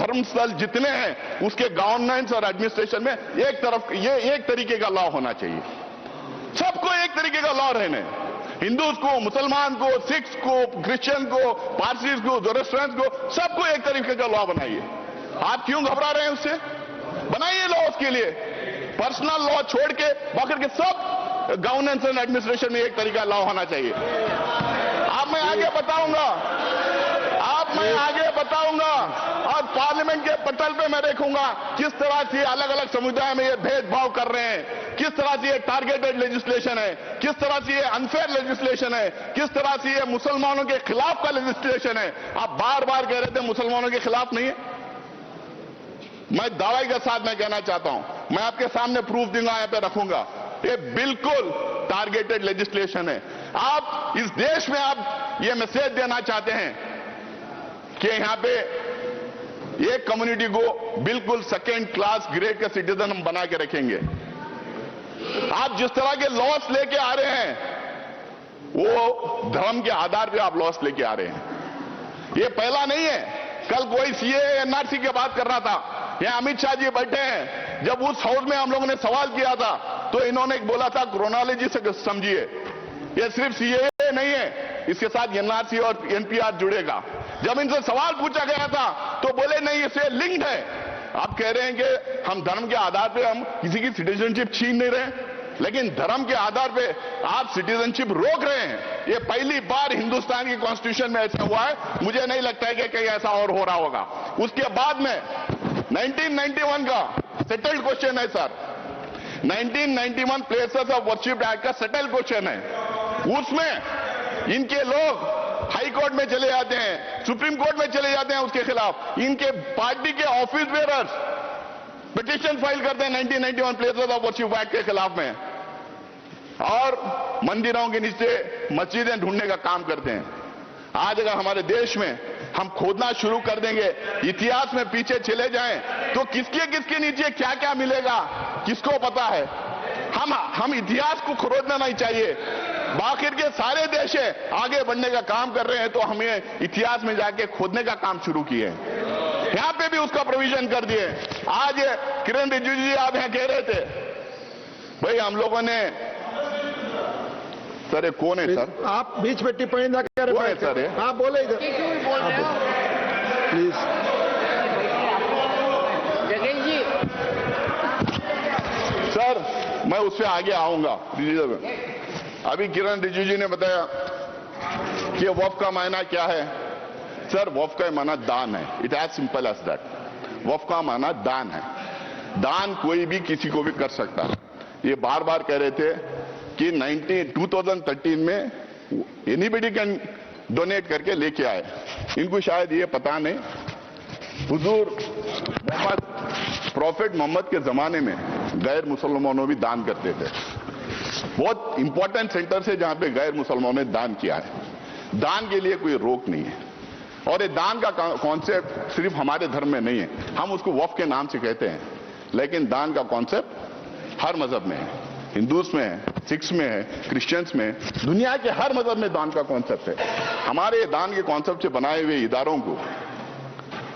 धर्मस्थल जितने हैं उसके गवर्नेंस और एडमिनिस्ट्रेशन में एक तरफ ये एक तरीके का लॉ होना चाहिए। सबको एक तरीके का लॉ रहने, हिंदूज को, मुसलमान को, सिख्स को, क्रिश्चियन को, पारसीज को, जोरेस्ट्रियंस को, सबको एक तरीके का लॉ बनाइए। आप क्यों घबरा रहे हैं उससे? बनाइए लॉ उसके लिए, पर्सनल लॉ छोड़ के बाकी के सब गवर्नेंस एंड एडमिनिस्ट्रेशन में एक तरीका लॉ होना चाहिए। आप मैं आगे बताऊंगा और पार्लियामेंट के पटल पे मैं देखूंगा किस तरह से अलग अलग समुदाय में ये भेदभाव कर रहे हैं, किस तरह से ये टारगेटेड लेजिस्लेशन है, किस तरह से ये अनफेयर लेजिस्लेशन है, किस तरह से ये मुसलमानों के खिलाफ का लेजिस्लेशन है। आप बार बार कह रहे थे मुसलमानों के खिलाफ नहीं है। मैं दावे के साथ मैं कहना चाहता हूं, मैं आपके सामने प्रूफ दूंगा, यहां पे रखूंगा, ये बिल्कुल टारगेटेड लेजिस्लेशन है। आप इस देश में आप ये मैसेज देना चाहते हैं कि यहां पे एक कम्युनिटी को बिल्कुल सेकेंड क्लास ग्रेड का सिटीजन हम बना के रखेंगे। आप जिस तरह के लॉस लेके आ रहे हैं वो धर्म के आधार पे आप लॉस लेके आ रहे हैं। ये पहला नहीं है। कल कोई सीए एनआरसी की बात कर रहा था, यहां अमित शाह जी बैठे हैं, जब उस हाउस में हम लोगों ने सवाल किया था तो इन्होंने बोला था क्रोनोलॉजी से समझिए, ये सिर्फ सीए नहीं है, इसके साथ एनआरसी और एनपीआर जुड़ेगा। जब इनसे सवाल पूछा गया था तो बोले नहीं, इससे लिंक्ड है। आप कह रहे हैं कि हम धर्म के आधार पे हम किसी की सिटीजनशिप छीन नहीं रहे, लेकिन धर्म के आधार पे आप सिटीजनशिप रोक रहे हैं। ये पहली बार हिंदुस्तान की कॉन्स्टिट्यूशन में ऐसा हुआ है। मुझे नहीं लगता है कि कहीं ऐसा और हो रहा होगा। उसके बाद में 1991 का सेटल्ड क्वेश्चन है sir, 1991 places of worship act का सेटल्ड क्वेश्चन है। उसमें इनके लोग हाई कोर्ट में चले जाते हैं, सुप्रीम कोर्ट में चले जाते हैं उसके खिलाफ। इनके पार्टी के ऑफिस बेयरर्स पिटीशन फाइल करते हैं 1991 प्लेसेस ऑफ वर्शिप एक्ट के खिलाफ में, और मंदिरों के नीचे मस्जिदें ढूंढने का काम करते हैं। आज अगर हमारे देश में हम खोदना शुरू कर देंगे, इतिहास में पीछे चले जाएं, तो किसके नीचे क्या क्या मिलेगा किसको पता है। हम इतिहास को खोदना नहीं चाहिए। बाकी के सारे देश आगे बढ़ने का काम कर रहे हैं, तो हमें इतिहास में जाके खोदने का काम शुरू किए। यहां पे भी उसका प्रोविजन कर दिए। आज किरण रिजिजू जी आप यहां कह रहे थे, भाई हम लोगों ने, सर ये कौन है सर? आप बीच में टिप्पणी ना कर रहे हैं सर, आप बोले इधर प्लीज। जगन जी सर मैं उससे आगे आऊंगा। अभी किरण रिजिजू ने बताया कि वक्फ का मायना क्या है। सर वक्फ का माना दान है, it as simple as that. वक्फ का माना दान है। दान कोई भी किसी को भी कर सकता है। ये बार बार कह रहे थे कि 2013 में एनीबडी कैन डोनेट करके लेके आए। इनको शायद ये पता नहीं, हुजूर प्रॉफिट मोहम्मद के जमाने में गैर मुसलमानों भी दान करते थे। बहुत इंपॉर्टेंट सेंटर से जहां पे गैर मुसलमानों ने दान किया है। दान के लिए कोई रोक नहीं है, और ये दान का कॉन्सेप्ट सिर्फ हमारे धर्म में नहीं है, हम उसको वक्फ के नाम से कहते हैं, लेकिन दान का कॉन्सेप्ट हर मजहब में है। हिंदूज में है, सिख्स में है, क्रिश्चियंस में, दुनिया के हर मजहब में दान का कॉन्सेप्ट है। हमारे दान के कॉन्सेप्ट से बनाए हुए इदारों को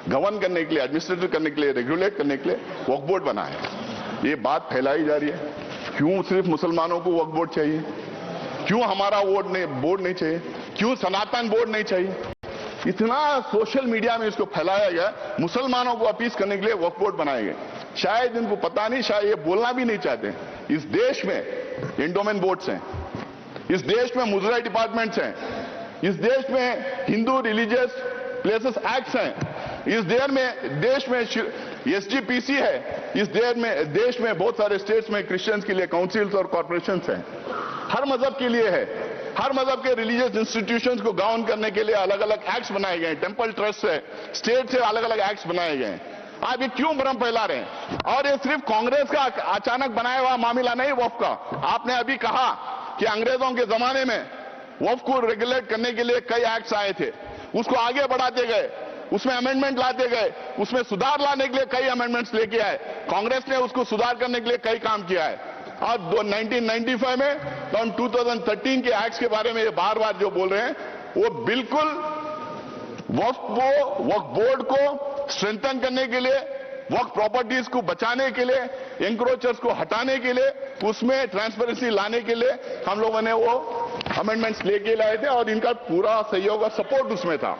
गवर्न करने के लिए, एडमिनिस्ट्रेट करने के लिए, रेगुलेट करने के लिए वक्फ बोर्ड बना है। ये बात फैलाई जा रही है, क्यों सिर्फ मुसलमानों को वक्फ बोर्ड चाहिए, क्यों हमारा बोर्ड नहीं चाहिए, क्यों सनातन बोर्ड नहीं चाहिए। इतना सोशल मीडिया में इसको फैलाया गया, मुसलमानों को अपील करने के लिए वक्फ बोर्ड बनाए गए। शायद इनको पता नहीं, शायद ये बोलना भी नहीं चाहते। इस देश में एंडोमेंट बोर्ड्स हैं, इस देश में मुजरा डिपार्टमेंट्स हैं, इस देश में हिंदू रिलीजियस प्लेसेस एक्ट्स हैं, इस देश में एसजीपीसी है, इस देश में बहुत सारे स्टेट्स में क्रिश्चियंस के लिए काउंसिल्स और कॉर्पोरेशंस हैं। हर मजहब के लिए है। हर मजहब के रिलीजियस इंस्टीट्यूशंस को गवर्न करने के लिए अलग अलग एक्ट्स बनाए गए हैं। टेंपल ट्रस्ट से, स्टेट से अलग अलग एक्ट्स बनाए गए हैं। आप ये क्यों भ्रम फैला रहे हैं? और ये सिर्फ कांग्रेस का अचानक बनाया हुआ मामला नहीं वक्फ का। आपने अभी कहा कि अंग्रेजों के जमाने में वक्फ को रेगुलेट करने के लिए कई एक्ट्स आए थे, उसको आगे बढ़ाते गए, उसमें अमेंडमेंट लाते गए, उसमें सुधार लाने के लिए कई अमेंडमेंट्स लेके आए। कांग्रेस ने उसको सुधार करने के लिए कई काम किया है। और 1995 में तो 2013 के एक्ट्स के बारे में ये बार बार जो बोल रहे हैं वो बिल्कुल वक्फ बोर्ड को स्ट्रेंथन करने के लिए, वक्फ प्रॉपर्टीज को बचाने के लिए, एंक्रोचर्स को हटाने के लिए, उसमें ट्रांसपेरेंसी लाने के लिए हम लोगों ने वो अमेंडमेंट्स लेके लाए थे और इनका पूरा सहयोग और सपोर्ट उसमें था।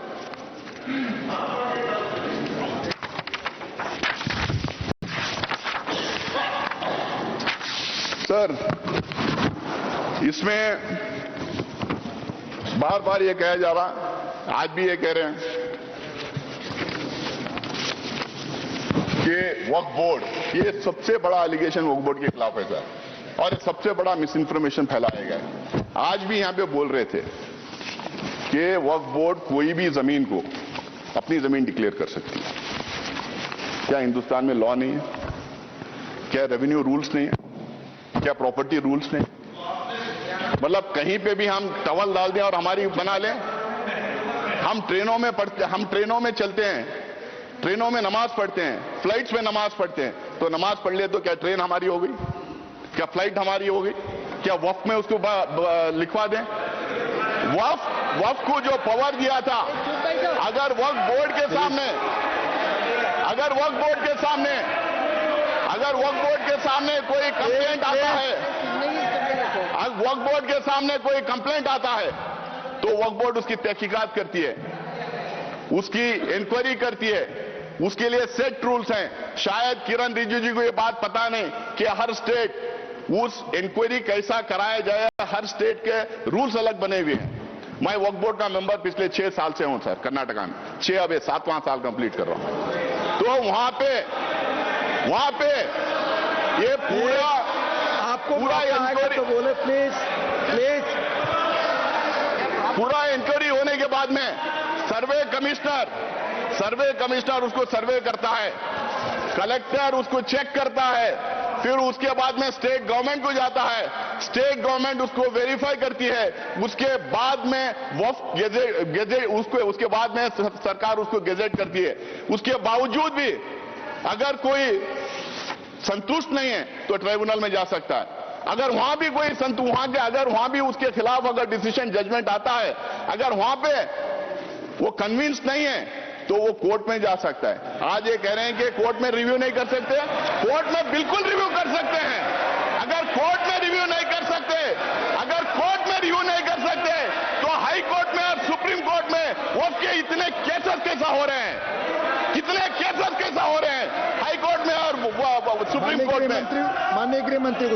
सर, इसमें बार बार ये कहा जा रहा, आज भी ये कह रहे हैं कि वक्फ बोर्ड, ये सबसे बड़ा एलिगेशन वक्फ बोर्ड के खिलाफ है सर, और सबसे बड़ा मिस इन्फॉर्मेशन फैलाया गया है। आज भी यहां पे बोल रहे थे कि वक्फ बोर्ड कोई भी जमीन को अपनी जमीन डिक्लेयर कर सकती है। क्या हिंदुस्तान में लॉ नहीं है? क्या रेवेन्यू रूल्स नहीं है? क्या प्रॉपर्टी रूल्स नहीं? मतलब कहीं पे भी हम टवल डाल दें और हमारी बना लें? हम ट्रेनों में पढ़ते, हम ट्रेनों में चलते हैं, ट्रेनों में नमाज पढ़ते हैं, फ्लाइट्स में नमाज पढ़ते हैं, तो नमाज पढ़ ले तो क्या ट्रेन हमारी हो गई? क्या फ्लाइट हमारी हो गई? क्या वक्फ में उसको लिखवा दें? वक्फ को जो पावर दिया था, अगर वक्फ बोर्ड के सामने कोई कंप्लेंट आता है, वक्फ बोर्ड के सामने कोई कंप्लेंट आता है, तो वक्फ बोर्ड उसकी तहकीकात करती है, उसकी इंक्वायरी करती है, उसके लिए सेट रूल्स हैं। शायद किरण रिजिजू को ये बात पता नहीं कि हर स्टेट उस इंक्वायरी कैसा कराया जाए, हर स्टेट के रूल्स अलग बने हुए हैं। मैं वक्फ बोर्ड का मेंबर पिछले 6 साल से हूं सर, कर्नाटका में 6, अब 7वां साल कंप्लीट कर रहा हूं। तो वहां पे ये पूरा इंक्वायरी, तो बोले प्लीज। पूरा इंक्वायरी होने के बाद में सर्वे कमिश्नर उसको सर्वे करता है, कलेक्टर उसको चेक करता है, फिर उसके बाद में स्टेट गवर्नमेंट को जाता है, स्टेट गवर्नमेंट उसको वेरीफाई करती है, उसके बाद में वक्फ गेजेट उसके बाद में सरकार उसको गेजेट करती है। उसके बावजूद भी अगर कोई संतुष्ट नहीं है तो ट्राइब्यूनल में जा सकता है। अगर वहां भी कोई अगर वहां भी उसके खिलाफ अगर डिसीजन जजमेंट आता है, अगर वहां पे वो कन्विंस नहीं है तो वो कोर्ट में जा सकता है। आज ये कह रहे हैं कि कोर्ट में रिव्यू नहीं कर सकते, कोर्ट में बिल्कुल रिव्यू कर सकते हैं। अगर कोर्ट में रिव्यू नहीं कर सकते, तो हाई कोर्ट में और सुप्रीम कोर्ट में वक्फ के इतने केसेस कैसा हो रहे हैं, हाई कोर्ट में और सुप्रीम कोर्ट में। माननीय गृह मंत्री